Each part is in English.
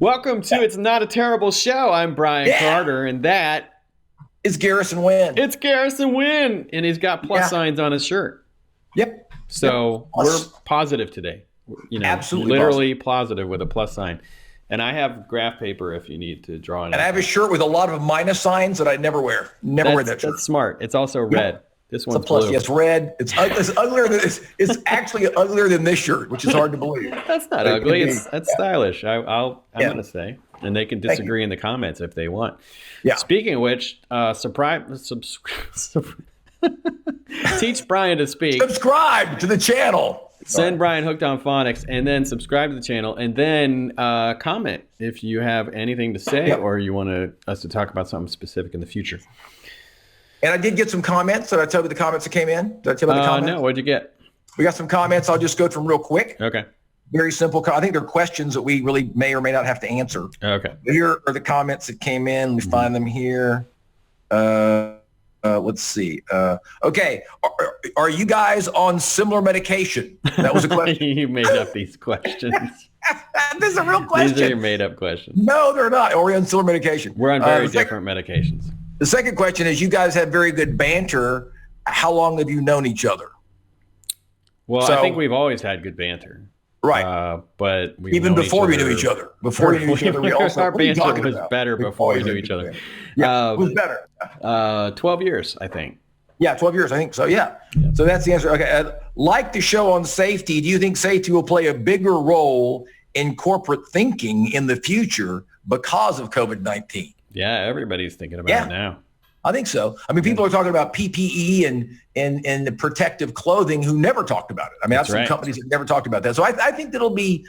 Welcome to It's Not a Terrible Show. I'm Brian Carter, and that is Garrison Wynn. It's Garrison Wynn, and he's got plus signs on his shirt. Yep. So we're positive today. Absolutely literally positive with a plus sign. And I have graph paper if you need to draw it. And I have a shirt with a lot of minus signs that I never wear. Never wear that shirt. That's smart. It's also red. This one's plus. blue. Yes, red. It's uglier than it's actually uglier than this shirt, which is hard to believe. That's not ugly. That's stylish. I'm going to say, and they can disagree in the comments if they want. Yeah. Speaking of which, teach Brian to speak. Subscribe to the channel. Send Brian Hooked on Phonics, and then subscribe to the channel, and then comment if you have anything to say or you want us to talk about something specific in the future. And I did get some comments. Did I tell you the comments that came in? Did I tell you about the comments? No, what'd you get? We got some comments. I'll just go through them real quick. Okay. Very simple. I think they're questions that we really may or may not have to answer. Okay. Here are the comments that came in. Let me find them here. Let's see. Okay. Are you guys on similar medication? That was a question. You made up these questions. This is a real question. These are your made up questions. No, they're not. Are we on similar medication? We're on very different medications. The second question is, you guys have very good banter. How long have you known each other? Well, I think we've always had good banter. Right. But we even before we knew each other. Before we knew each other, we also our banter was better before we knew each other. Yeah, it was better. 12 years, I think. Yeah, 12 years, I think so. Yeah. So that's the answer. Okay. Like the show on safety, do you think safety will play a bigger role in corporate thinking in the future because of COVID-19? Yeah, everybody's thinking about it now. I think so. I mean, people are talking about PPE and the protective clothing who never talked about it. I mean, I've seen companies that never talked about that. So I think that'll be,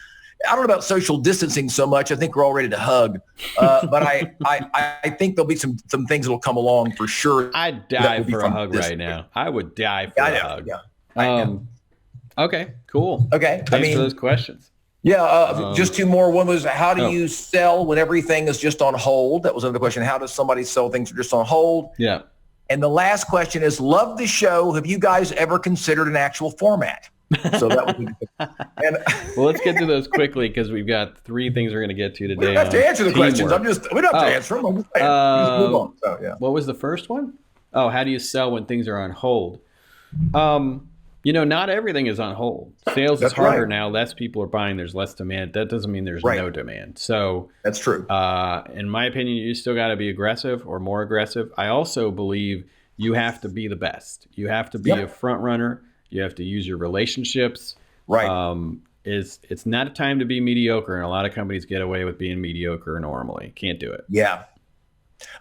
I don't know about social distancing so much. I think we're all ready to hug. But I think there'll be some things that'll come along for sure. I'd die for a hug right now. I would die for a hug. Yeah. Okay, cool. Okay. Thanks for those questions. Yeah, just two more. One was, how do you sell when everything is just on hold? That was another question. How does somebody sell things that are just on hold? Yeah. And the last question is, love the show. Have you guys ever considered an actual format? So that was well, let's get to those quickly because we've got three things we're going to get to today. We don't have to answer the questions. We don't have to answer them. I'm just saying. Just move on. So, yeah. What was the first one? Oh, how do you sell when things are on hold? Not everything is on hold. Sales is harder now. Less people are buying. There's less demand. That doesn't mean there's no demand. So that's true. In my opinion, you still got to be aggressive or more aggressive. I also believe you have to be the best. You have to be a front runner. You have to use your relationships. Right. It's not a time to be mediocre, and a lot of companies get away with being mediocre normally. Can't do it. Yeah.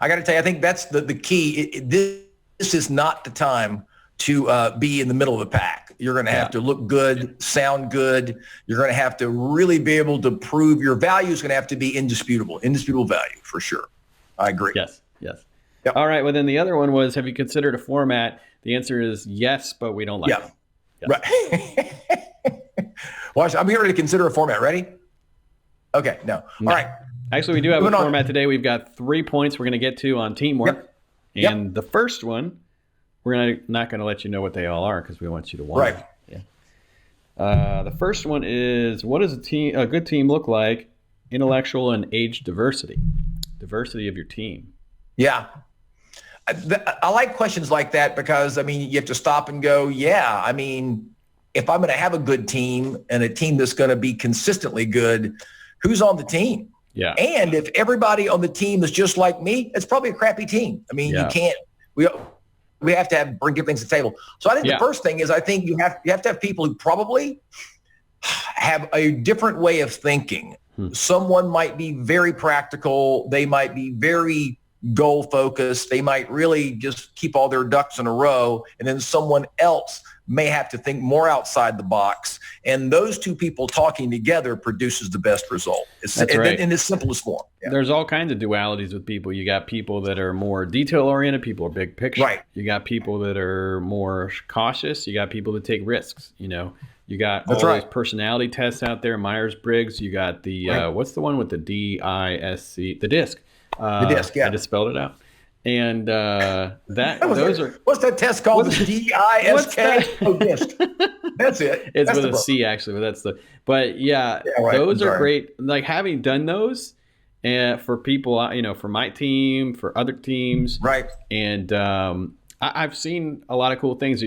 I got to tell you, I think that's the key. This is not the time to be in the middle of the pack. You're going to have to look good, sound good. You're going to have to really be able to prove your value is going to have to be indisputable value for sure. I agree. Yes. Yep. All right. Well, then the other one was, have you considered a format? The answer is yes, but we don't like it. Yes. Right. Watch, I'm here to consider a format. Ready? Okay. No. All right. Actually, we do have a format today. We've got 3 points we're going to get to on teamwork. Yep. And the first one, we're not going to let you know what they all are because we want you to wonder. Right. Yeah. The first one is, what does a good team look like? Intellectual and age diversity. Diversity of your team. Yeah. I like questions like that because, I mean, you have to stop and go, I mean, if I'm going to have a good team and a team that's going to be consistently good, who's on the team? Yeah. And if everybody on the team is just like me, it's probably a crappy team. I mean, you can't, we have to bring things to the table. So I think the first thing is, I think you have to have people who probably have a different way of thinking. Someone might be very practical. They might be very goal focused. They might really just keep all their ducks in a row. And then someone else may have to think more outside the box. And those two people talking together produces the best result. That's right. In its simplest form. Yeah. There's all kinds of dualities with people. You got people that are more detail oriented. People are big picture. Right. You got people that are more cautious. You got people that take risks. You got all those personality tests out there. Myers-Briggs. You got the, what's the one with the DISC, the DISC. The DISC, I just spelled it out. And those are. What's that test called? The DISK? Oh, DISC. That's it. It's with a C actually, but that's the. But those are great. Like having done those, and for people, for my team, for other teams. Right. And I've seen a lot of cool things. I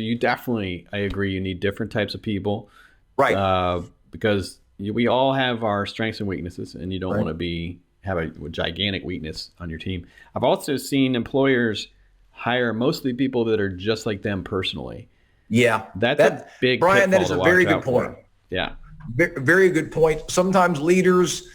agree, you need different types of people. Right. Because we all have our strengths and weaknesses, and you don't want to have a gigantic weakness on your team. I've also seen employers hire mostly people that are just like them personally. Yeah. That's a big Brian, that is a very good point. Yeah. Very good point. Sometimes leaders,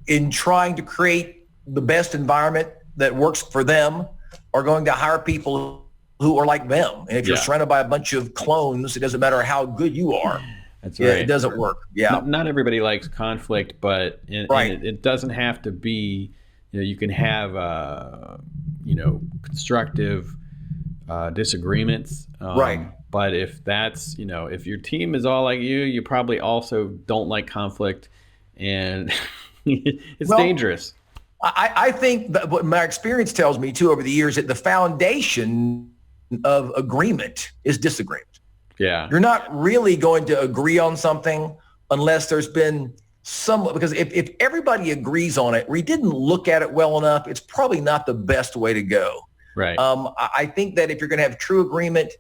in trying to create the best environment that works for them, are going to hire people who are like them. And if you're surrounded by a bunch of clones, it doesn't matter how good you are. That's right. It doesn't work. Yeah. Not everybody likes conflict, but it doesn't have to be, you can have, constructive disagreements. Right. But if that's, if your team is all like you probably also don't like conflict, and it's dangerous. I think that what my experience tells me too over the years, that the foundation of agreement is disagreement. Yeah. You're not really going to agree on something unless there's been because if everybody agrees on it, we didn't look at it well enough, it's probably not the best way to go. Right. I think that if you're going to have true agreement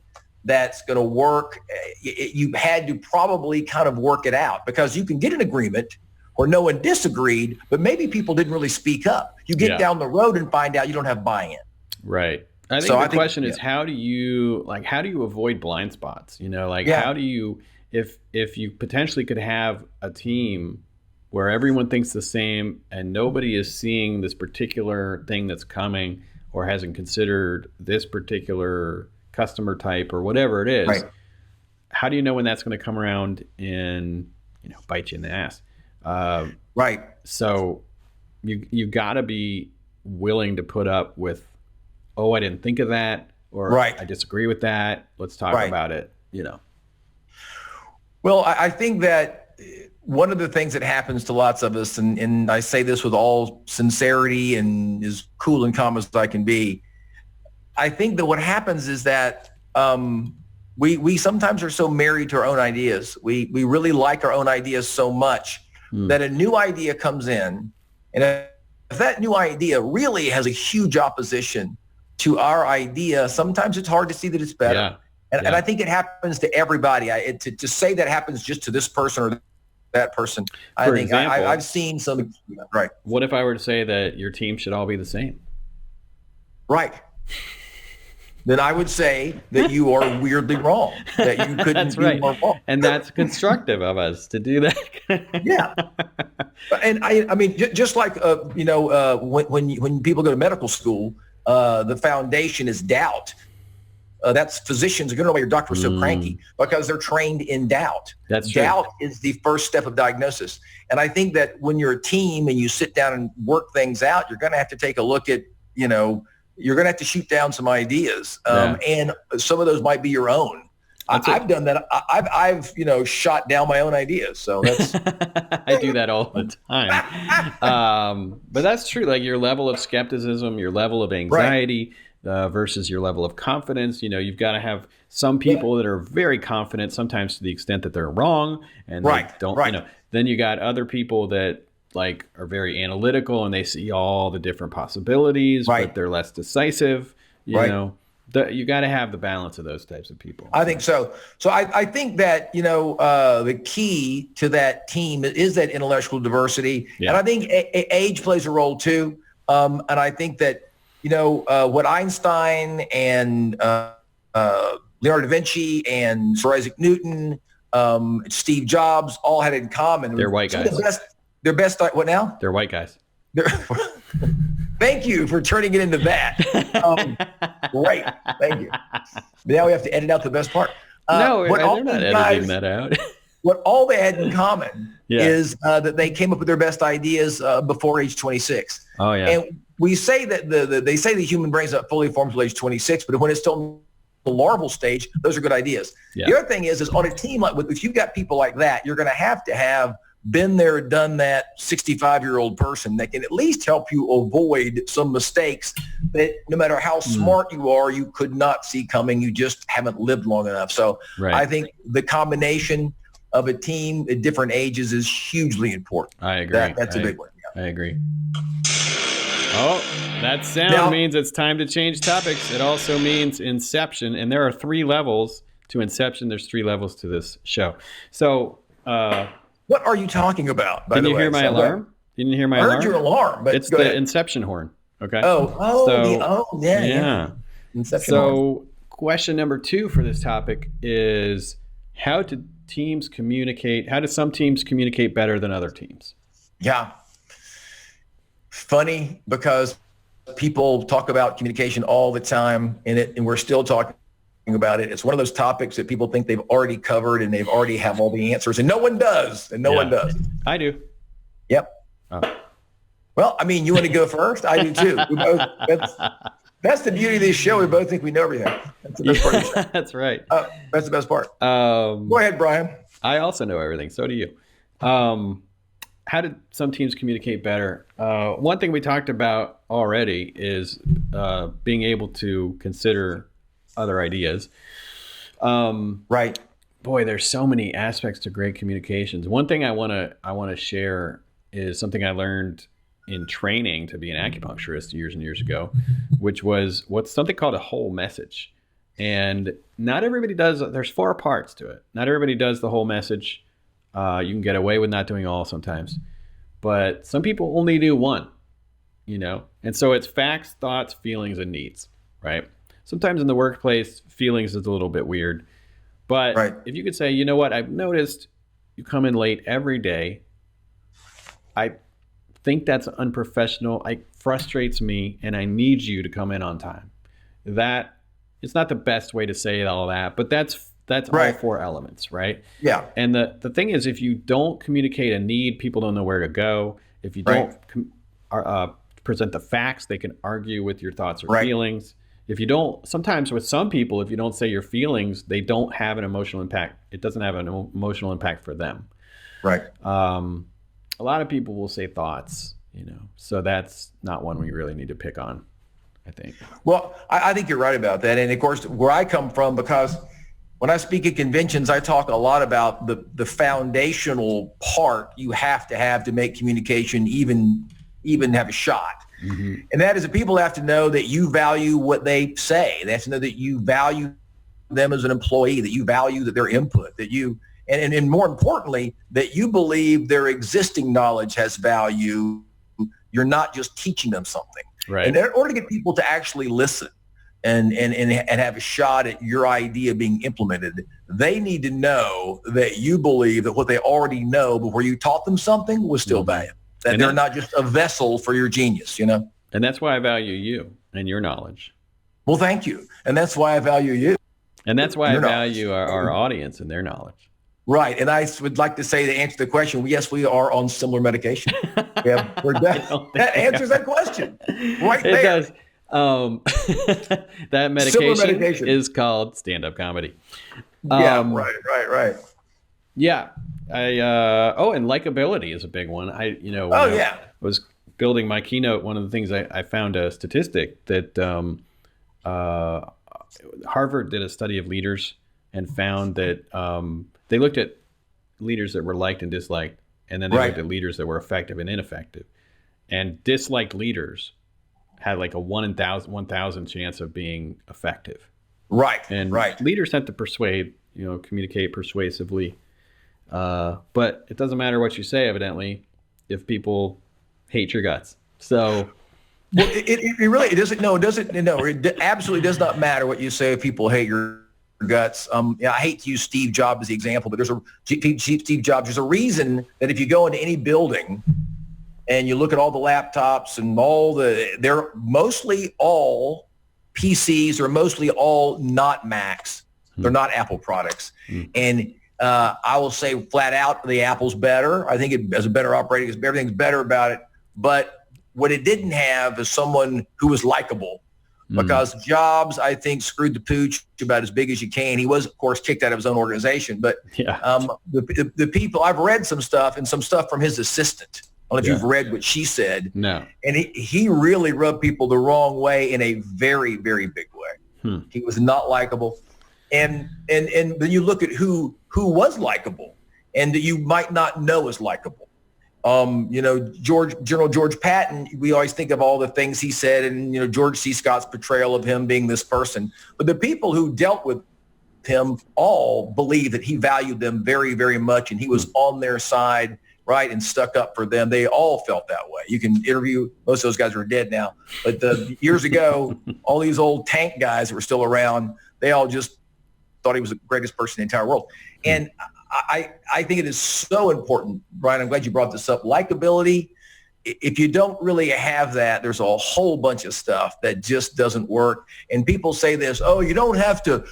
that's going to work, you had to probably kind of work it out, because you can get an agreement where no one disagreed, but maybe people didn't really speak up. You get down the road and find out you don't have buy-in. Right. I think the question is, how do you avoid blind spots? How do you, if you potentially could have a team where everyone thinks the same and nobody is seeing this particular thing that's coming or hasn't considered this particular customer type or whatever it is, right. How do you know when that's going to come around and, bite you in the ass? Right. So you got to be willing to put up with, oh, I didn't think of that, or I disagree with that. Let's talk about it, Well, I think that one of the things that happens to lots of us, and I say this with all sincerity and as cool and calm as I can be, I think that what happens is that we sometimes are so married to our own ideas. We really like our own ideas so much that a new idea comes in, and if that new idea really has a huge opposition to our idea, sometimes it's hard to see that it's better. Yeah. And I think it happens to everybody. To say that happens just to this person or that person, I think I've seen some. Right. What if I were to say that your team should all be the same? Right. Then I would say that you are weirdly wrong, that you couldn't be more wrong. And that's constructive of us to do that. Yeah. And I mean, just like, when people go to medical school, the foundation is doubt. That's physicians are going to know why your doctor was so cranky, because they're trained in doubt. That's true. Doubt is the first step of diagnosis. And I think that when you're a team and you sit down and work things out, you're going to have to take a look at, you're going to have to shoot down some ideas. And some of those might be your own. I've done that. I've shot down my own ideas. So that's I do that all the time. But that's true. Like your level of skepticism, your level of anxiety versus your level of confidence. You've got to have some people that are very confident, sometimes to the extent that they're wrong, and they don't. Then you got other people that are very analytical and they see all the different possibilities, but they're less decisive. You got to have the balance of those types of people. I think so. So I think that, the key to that team is that intellectual diversity. Yeah. And I think age plays a role too. And I think that, what Einstein and Leonardo da Vinci and Sir Isaac Newton, Steve Jobs all had in common. They're white guys. Their best, what now? They're white guys. Thank you for turning it into that. Great. Thank you. Now we have to edit out the best part. No, they're not editing that out. What all they had in common is that they came up with their best ideas before age 26. Oh, yeah. And we say that they say the human brain is not fully formed until age 26, but when it's still in the larval stage, those are good ideas. Yeah. The other thing is on a team if you've got people like that, you're going to have been there, done that 65-year-old person that can at least help you avoid some mistakes that no matter how smart you are, you could not see coming. You just haven't lived long enough. So I think the combination of a team at different ages is hugely important. I agree. That's a big one. Yeah. I agree. Oh, that sound means it's time to change topics. It also means Inception, and there are 3 levels to Inception. There's 3 levels to this show. So, what are you talking about? By the way, hear my alarm? You didn't hear my alarm? I heard your alarm, but it's the ahead. Inception horn. Okay. Yeah. Inception horn. Question number 2 for this topic is how do teams communicate? How do some teams communicate better than other teams? Yeah. Funny because people talk about communication all the time and we're still talking about it. It's one of those topics that people think they've already covered and they've already have all the answers, and no one does. I do. Yep. Oh. Well, I mean, you want to go first? I do too. That's the beauty of this show. We both think we know everything. That's the best part of the show. That's right. That's the best part. Go ahead, Brian. I also know everything. So do you. How did some teams communicate better? One thing we talked about already is being able to consider other ideas. Right. Boy, there's so many aspects to great communications. One thing I want to share is something I learned in training to be an acupuncturist years and years ago, which was what's something called a whole message. And not everybody does. There's 4 parts to it. Not everybody does the whole message. You can get away with not doing all sometimes, but some people only do one, and so it's facts, thoughts, feelings, and needs, right? Sometimes in the workplace, feelings is a little bit weird, but right. If you could say, you know what, I've noticed you come in late every day. I think that's unprofessional. It frustrates me, and I need you to come in on time. That it's not the best way to say all that, but that's right. All 4 elements, right? Yeah. And the thing is, if you don't communicate a need, people don't know where to go. If you don't present the facts, they can argue with your thoughts or feelings. If you don't, sometimes with some people, if you don't say your feelings, they don't have an emotional impact. It doesn't have an emotional impact for them. Right. A lot of people will say thoughts, so that's not one we really need to pick on, I think. Well, I think you're right about that. And of course, where I come from, because when I speak at conventions, I talk a lot about the foundational part you have to make communication even have a shot. Mm-hmm. And that is that people have to know that you value what they say. They have to know that you value them as an employee, that you value their input, that you, and more importantly, that you believe their existing knowledge has value. You're not just teaching them something. Right. And in order to get people to actually listen and have a shot at your idea being implemented, they need to know that you believe that what they already know before you taught them something was still valuable. That they're not just a vessel for your genius, And that's why I value you and your knowledge. Well, thank you. And that's why I value you. And that's why I value our audience and their knowledge. Right. And I would like to say, to answer the question, yes, we are on similar medication. That answers that question right there. It does. That medication is called stand-up comedy. Right. Yeah. And likability is a big one. I was building my keynote, one of the things I found a statistic that Harvard did a study of leaders and found that they looked at leaders that were liked and disliked, and then they looked at leaders that were effective and ineffective. And disliked leaders had like a 1 in 1,000 chance of being effective. Right. And leaders tend to persuade, communicate persuasively. But it doesn't matter what you say, evidently, if people hate your guts. So, well, it really doesn't. No, it doesn't. No, it absolutely does not matter what you say if people hate your guts. I hate to use Steve Jobs as the example, but Steve Jobs. There's a reason that if you go into any building and you look at all the laptops and they're mostly all PCs or mostly all not Macs. They're not Apple products, and I will say flat out, the Apple's better. I think it has a better operating system. Everything's better about it. But what it didn't have is someone who was likable, because Jobs, I think, screwed the pooch about as big as you can. He was, of course, kicked out of his own organization. But the people, I've read some stuff from his assistant. I don't know if you've read what she said. No. And he really rubbed people the wrong way in a very, very big way. He was not likable. And then you look at who was likable and that you might not know is likable. General George Patton, we always think of all the things he said and, George C. Scott's portrayal of him being this person. But the people who dealt with him all believed that he valued them very, very much, and he was on their side, right, and stuck up for them. They all felt that way. You can interview, most of those guys are dead now, but years ago, all these old tank guys that were still around, they all just thought he was the greatest person in the entire world. And I think it is so important, Brian, I'm glad you brought this up. Likability, if you don't really have that, there's a whole bunch of stuff that just doesn't work. And people say this, oh, you don't have to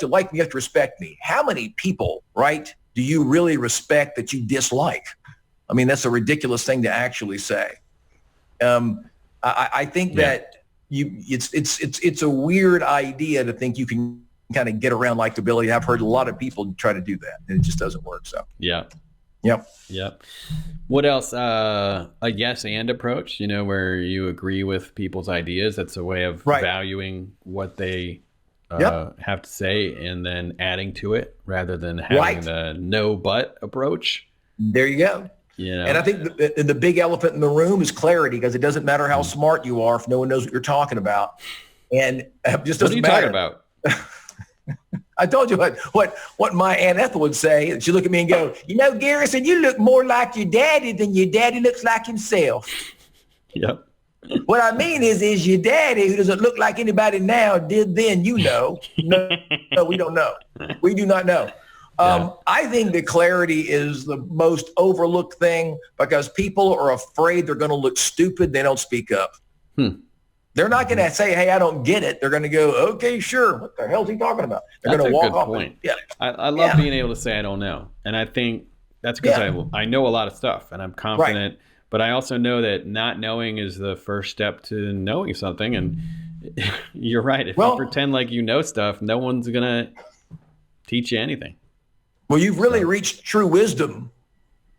like me, you have to respect me. How many people, right, do you really respect that you dislike? I mean, that's a ridiculous thing to actually say. I think that it's a weird idea to think you can kind of get around likability. I've heard a lot of people try to do that, and it just doesn't work. So Yep. What else? A yes and approach, where you agree with people's ideas. That's a way of valuing what they have to say and then adding to it rather than having the no but approach. There you go. And I think the big elephant in the room is clarity, because it doesn't matter how smart you are if no one knows what you're talking about. And it just doesn't matter. What are you talking about? I told you what my Aunt Ethel would say. She'd look at me and go, Garrison, you look more like your daddy than your daddy looks like himself. Yep. What I mean is your daddy, who doesn't look like anybody now, did then, No, we don't know. We do not know. I think the clarity is the most overlooked thing, because people are afraid they're going to look stupid. They don't speak up. They're not going to say, hey, I don't get it. They're going to go, okay, sure. What the hell is he talking about? They're going to walk off. Point. I love being able to say I don't know. And I think that's because I know a lot of stuff and I'm confident. Right. But I also know that not knowing is the first step to knowing something. And you're right. If you pretend like you know stuff, no one's going to teach you anything. Well, you've really reached true wisdom.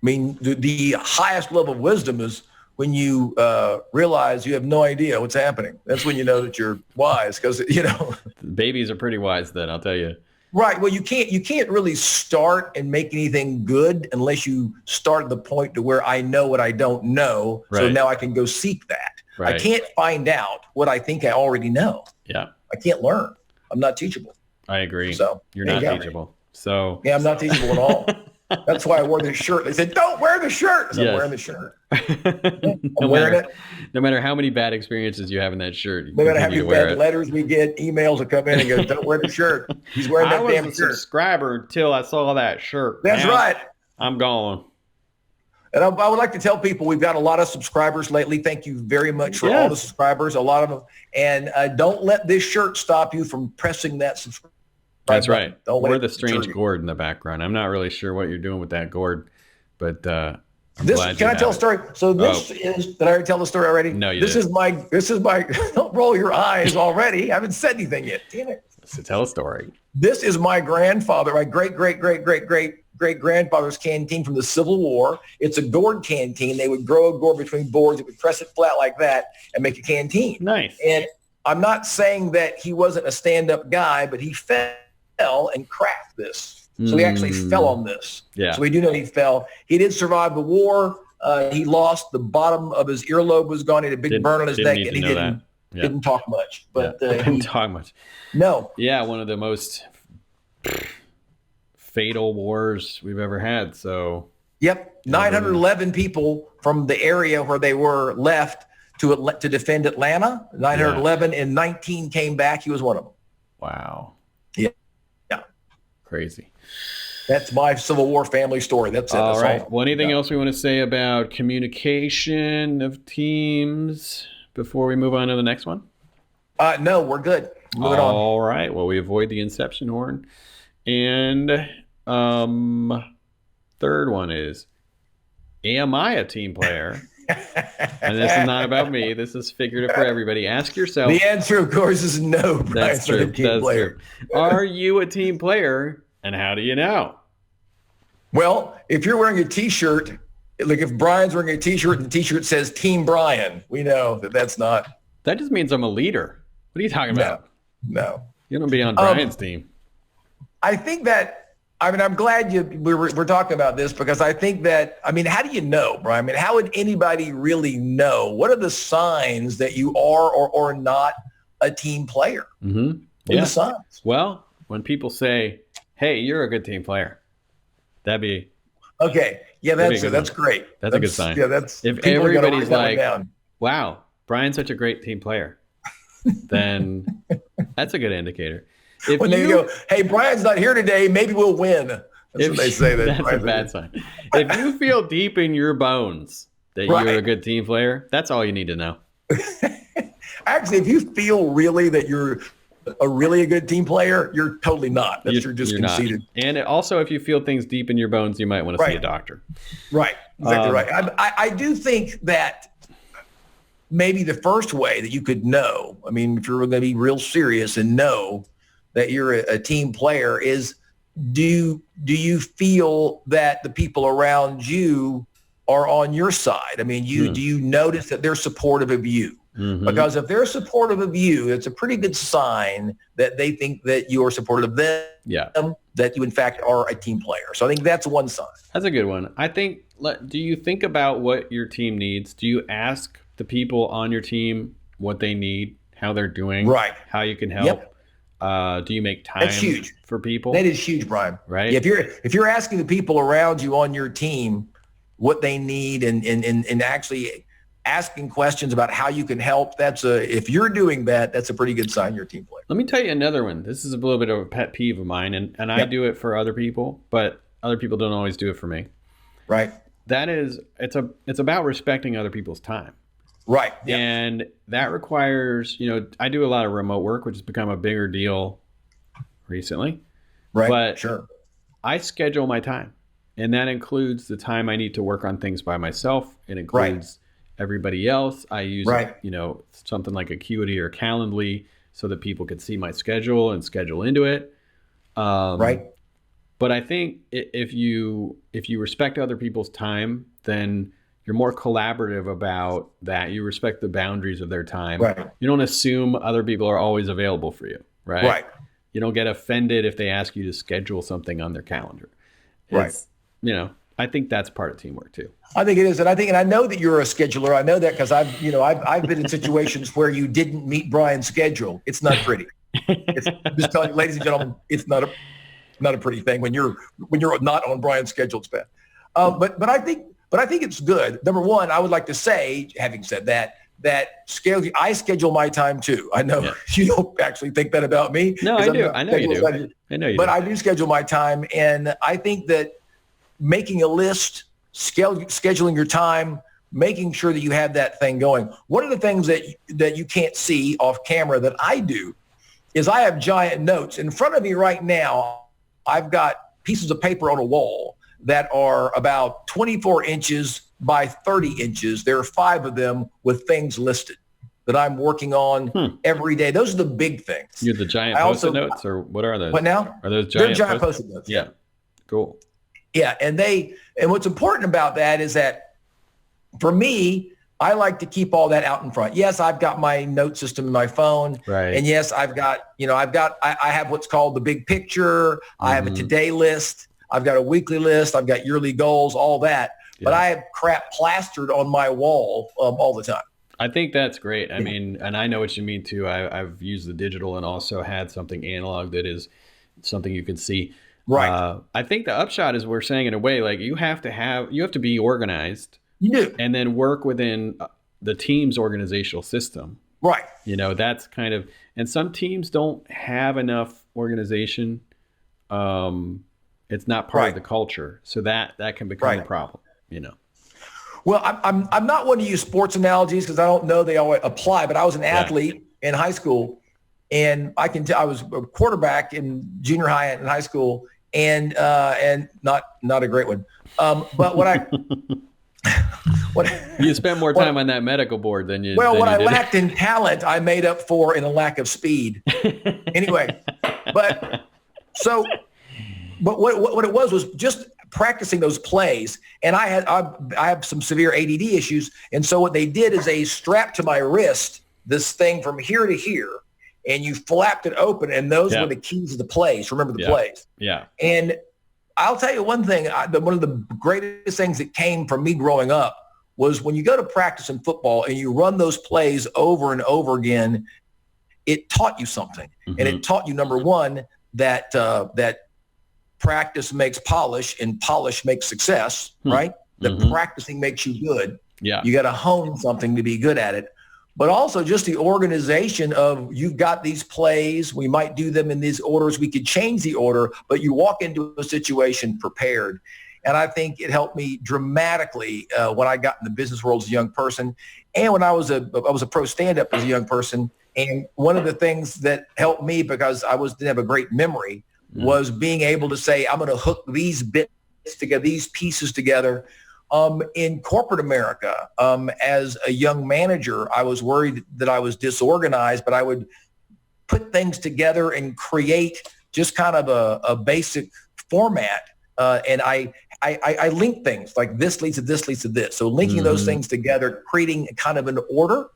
I mean, the highest level of wisdom is when you realize you have no idea what's happening. That's when you know that you're wise, because babies are pretty wise then, I'll tell you. Right. Well, you can't really start and make anything good unless you start at the point to where I know what I don't know. Right. So now I can go seek that. Right. I can't find out what I think I already know. Yeah. I can't learn. I'm not teachable. I agree. So you're not teachable. So yeah, I'm not teachable at all. That's why I wore this shirt. They said, don't wear the shirt. So I'm wearing the shirt. I'm wearing it. No matter how many bad experiences you have in that shirt. No matter how many bad letters we get, emails will come in and go, don't wear the shirt. He's wearing that damn shirt. I was a subscriber until I saw that shirt. That's right. I'm gone. And I would like to tell people we've got a lot of subscribers lately. Thank you very much for all the subscribers, a lot of them. And don't let this shirt stop you from pressing that subscribe. That's right. Or the strange gourd in the background. I'm not really sure what you're doing with that gourd, but can I tell a story? So this is, did I already tell the story already? No, you didn't. This is my, don't roll your eyes already. I haven't said anything yet. Damn it. So tell a story. This is my grandfather, my great-great-great-great-great-grandfather's canteen from the Civil War. It's a gourd canteen. They would grow a gourd between boards. It would press it flat like that and make a canteen. Nice. And I'm not saying that he wasn't a stand-up guy, but he fell and cracked this. So he actually fell on this. Yeah. So we do know he fell. He did survive the war. He lost the bottom of his earlobe was gone. He had a big burn on his neck, and he didn't talk much. But didn't talk much. No. Yeah, one of the most fatal wars we've ever had. So. Yep, 911 people from the area where they were left to defend Atlanta. 911 and 19 came back. He was one of them. Wow. Yeah. Crazy. That's my Civil War family story. That's it. All right. Well, anything else we want to say about communication of teams before we move on to the next one? No, we're good. Moving on. All right. Well, we avoid the inception horn. And third one is, am I a team player? And this is not about me. This is figurative for everybody. Ask yourself. The answer, of course, is no. That's true. That's true. Are you a team player, and how do you know? Well, if you're wearing a T-shirt, like if Brian's wearing a T-shirt and the T-shirt says Team Brian, we know that that's not. That just means I'm a leader. What are you talking about? No. You don't be on Brian's team. I think that I mean, I'm glad we're talking about this because I think that, I mean, how do you know, Brian? I mean, how would anybody really know? What are the signs that you are or not a team player? Mm-hmm. What are the signs? Well, when people say, hey, you're a good team player, that'd be okay. Yeah, that's great. That's a good sign. Yeah, that's if everybody's like, wow, Brian's such a great team player, then that's a good indicator. If when they go, hey, Brian's not here today, maybe we'll win. That's what they say. That's a bad sign. If you feel deep in your bones that you're a good team player, that's all you need to know. Actually, if you feel really that you're a good team player, you're totally not. You're just conceited. Not. And also, if you feel things deep in your bones, you might want to see a doctor. Right. Exactly right. I do think that maybe the first way that you could know, I mean, if you're going to be real serious and know that you're a team player is, do you feel that the people around you are on your side? I mean, do you notice that they're supportive of you? Mm-hmm. Because if they're supportive of you, it's a pretty good sign that they think that you are supportive of them, that you in fact are a team player. So I think that's one sign. That's a good one. I think, do you think about what your team needs? Do you ask the people on your team what they need, how they're doing, how you can help? Yep. Do you make time for people? That is huge, Brian. Right. Yeah, if you're asking the people around you on your team what they need and actually asking questions about how you can help, if you're doing that, that's a pretty good sign you're a team player. Let me tell you another one. This is a little bit of a pet peeve of mine, and I do it for other people, but other people don't always do it for me. Right. That is, it's about respecting other people's time. Right. Yep. And that requires, I do a lot of remote work, which has become a bigger deal recently. Right. But sure. I schedule my time, and that includes the time I need to work on things by myself. It includes everybody else. I use, something like Acuity or Calendly so that people can see my schedule and schedule into it. But I think if you respect other people's time, then you're more collaborative about that. You respect the boundaries of their time. Right. You don't assume other people are always available for you, right? Right. You don't get offended if they ask you to schedule something on their calendar. Right. I think that's part of teamwork too. I think it is. And I know that you're a scheduler. I know that because I've been in situations where you didn't meet Brian's schedule. It's not pretty. I'm just telling you, ladies and gentlemen, it's not a pretty thing when you're not on Brian's schedule. It's bad. But I think it's good. Number one, I would like to say, having said that I schedule my time too. I know you don't actually think that about me. No, I do. I know you do. I know you do. But I do schedule my time. And I think that making a list, scheduling your time, making sure that you have that thing going. One of the things that you can't see off camera that I do is I have giant notes. In front of me right now, I've got pieces of paper on a wall that are about 24 inches by 30 inches. There are 5 of them with things listed that I'm working on every day. Those are the big things. You're the giant Post-it notes, or what are those? What now? Are those giant Post-it notes? Yeah. Cool. Yeah, and what's important about that is that for me, I like to keep all that out in front. Yes, I've got my note system in my phone. Right. And yes, I have what's called the big picture. I have a today list. I've got a weekly list. I've got yearly goals, all that. Yeah. But I have crap plastered on my wall all the time. I think that's great. I mean, and I know what you mean too. I've used the digital and also had something analog that is something you can see. Right. I think the upshot is we're saying in a way, like you have to be organized. You do. And then work within the team's organizational system. Right. That's kind of, and some teams don't have enough organization. It's not part of the culture. So that can become a problem, Well, I'm not one to use sports analogies because I don't know they all apply, but I was an athlete in high school, and I can tell I was a quarterback in junior high and high school, and not a great one. But what you spent more time on that medical board than you. Well, what I lacked in talent, I made up for in a lack of speed. Anyway, but what it was just practicing those plays, and I have some severe ADD issues, and so what they did is they strapped to my wrist this thing from here to here, and you flapped it open, and those were the keys of the plays. Remember the plays. Yeah. And I'll tell you one thing. One of the greatest things that came from me growing up was when you go to practice in football and you run those plays over and over again, it taught you something. Mm-hmm. And it taught you, number one, that practice makes polish and polish makes success, right? That practicing makes you good. Yeah. You got to hone something to be good at it. But also just the organization of, you've got these plays, we might do them in these orders, we could change the order, but you walk into a situation prepared. And I think it helped me dramatically when I got in the business world as a young person, and when I was a pro stand-up as a young person. And one of the things that helped me, because I didn't have a great memory, was being able to say, I'm going to hook these bits together, these pieces together. In corporate America, as a young manager, I was worried that I was disorganized, but I would put things together and create just kind of a basic format. And I link things like this leads to this leads to this. So linking those things together, creating kind of an order,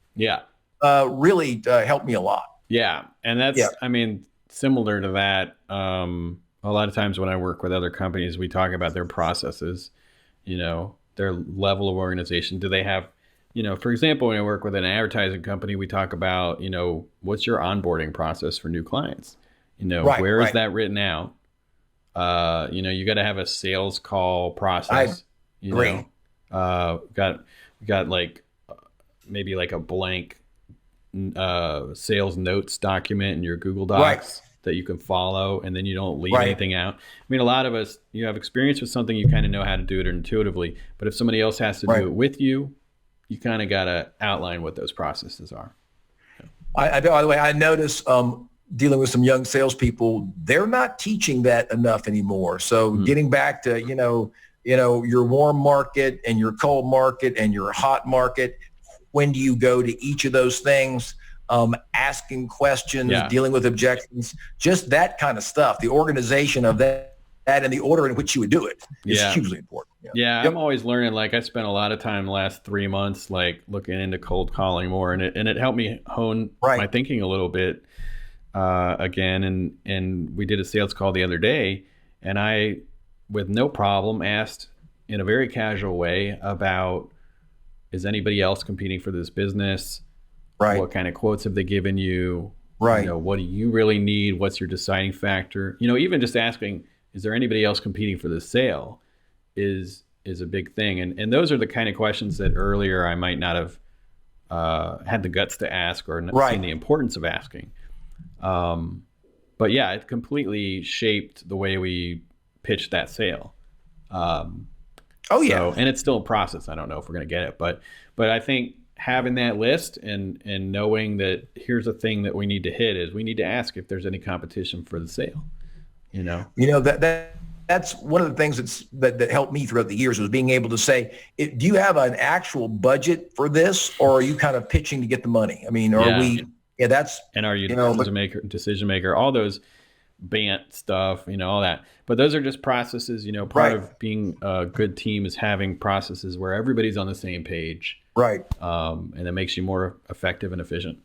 really helped me a lot. Yeah. And that's, I mean, similar to that, a lot of times when I work with other companies, we talk about their processes, their level of organization. Do they have, for example, when I work with an advertising company, we talk about, what's your onboarding process for new clients? Where is that written out? You got to have a sales call process. Got like maybe like a blank sales notes document in your Google Docs that you can follow, and then you don't leave anything out. I mean, a lot of us, you have experience with something, you kind of know how to do it intuitively, but if somebody else has to do it with you, you kind of got to outline what those processes are. By the way, I notice dealing with some young salespeople, they're not teaching that enough anymore. So getting back to, your warm market and your cold market and your hot market, when do you go to each of those things? Asking questions, dealing with objections, just that kind of stuff. The organization of that and the order in which you would do it is hugely important. I'm always learning. Like, I spent a lot of time the last 3 months, like looking into cold calling more, and it helped me hone my thinking a little bit again. And we did a sales call the other day, and I, with no problem, asked in a very casual way about, is anybody else competing for this business? What kind of quotes have they given you? What do you really need? What's your deciding factor? Even just asking, is there anybody else competing for this sale is a big thing. And those are the kind of questions that earlier I might not have had the guts to ask or seen the importance of asking. But yeah, it completely shaped the way we pitched that sale. And it's still a process. I don't know if we're going to get it, but I think having that list and knowing that here's a thing that we need to hit is we need to ask if there's any competition for the sale. That's one of the things that helped me throughout the years, was being able to say, do you have an actual budget for this, or are you kind of pitching to get the money? I mean, are we? Yeah, that's. And are you decision maker? All those BANT stuff, all that. But those are just processes. Part of being a good team is having processes where everybody's on the same page. And that makes you more effective and efficient.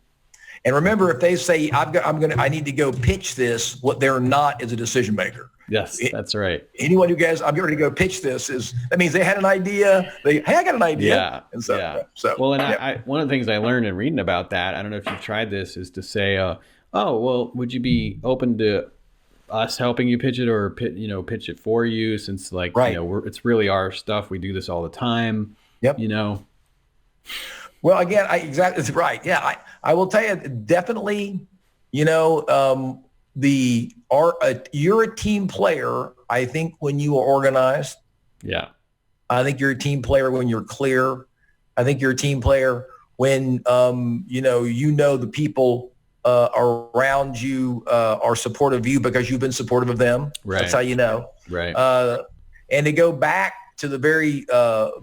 And remember, if they say, I need to go pitch this, what they're not is a decision maker. Yes, that's right. Anyone who goes, I'm getting ready to go pitch this, that means they had an idea. Hey, I got an idea. Yeah. And so, well, and I one of the things I learned in reading about that, I don't know if you've tried this, is to say, would you be open to us helping you pitch it, or pitch it for you, since it's really our stuff. We do this all the time. Well, again, exactly. It's right. Yeah. I will tell you, definitely, you're a team player. I think when you are organized. Yeah. I think you're a team player when you're clear. I think you're a team player when, the people around you are supportive of you because you've been supportive of them. That's how you know. And to go back to the very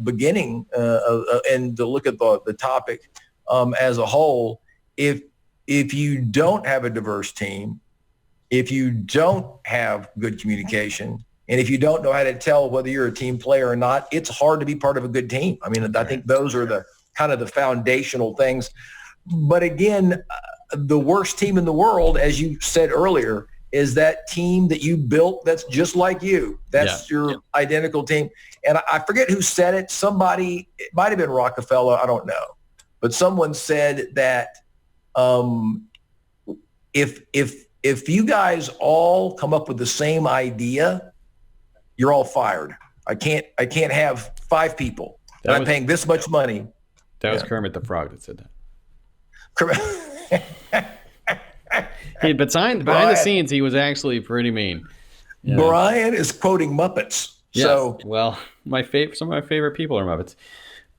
beginning and to look at the topic as a whole, if you don't have a diverse team, if you don't have good communication, and if you don't know how to tell whether you're a team player or not, it's hard to be part of a good team. I mean, I think those are the kind of the foundational things. But again, the worst team in the world, as you said earlier, is that team that you built that's just like you. That's your identical team. And I forget who said it. Somebody, it might have been Rockefeller, I don't know. But someone said that if you guys all come up with the same idea, you're all fired. I can't have 5 people and I'm paying this much money. That was Kermit the Frog that said that. Hey, but behind the scenes, he was actually pretty mean. You know? Brian is quoting Muppets. Yes. So, well, some of my favorite people are Muppets.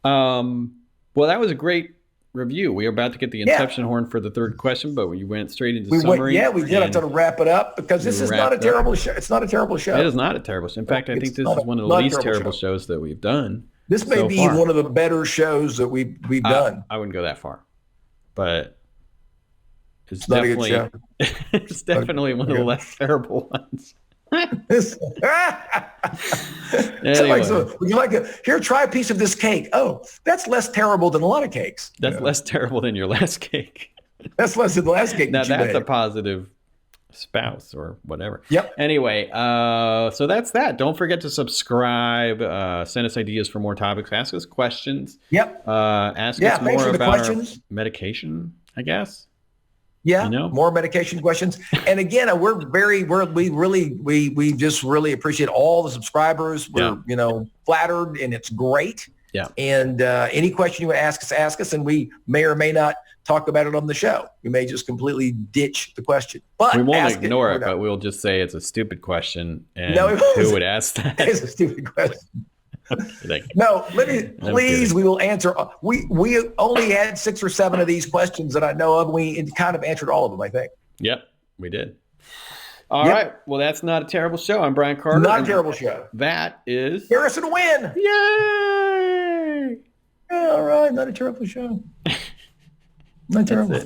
Well, that was a great review. We were about to get the Inception horn for the third question, but we went straight into summary. We did. I'm going to wrap it up because this is not a terrible show. It's not a terrible show. It is not a terrible show. In fact, I think this is one of the least terrible shows that we've done. This may be one of the better shows that we've done. I wouldn't go that far, but it's definitely a good show. It's definitely one of the less terrible ones. Anyway. Would you like here? Try a piece of this cake. Oh, that's less terrible than a lot of cakes. That's less terrible than your last cake. That's less than the last cake. Now that's a positive spouse or whatever. Yep. Anyway, so that's that. Don't forget to subscribe. Send us ideas for more topics. Ask us questions. Yep. Ask us more about our medication, I guess. Yeah, more medication questions. And again, we just really appreciate all the subscribers. We're flattered, and it's great. Yeah. And any question you would ask us, and we may or may not talk about it on the show. We may just completely ditch the question, but we won't ignore it. But we'll just say it's a stupid question, and who would ask that? It's a stupid question. No, please. We will answer. We only had 6 or 7 of these questions that I know of. We kind of answered all of them, I think. Yep, we did. All right. Well, that's not a terrible show. I'm Brian Carter. Not a terrible show. That is Harrison Wynn. Yay! Yeah, all right. Not a terrible show. Not terrible.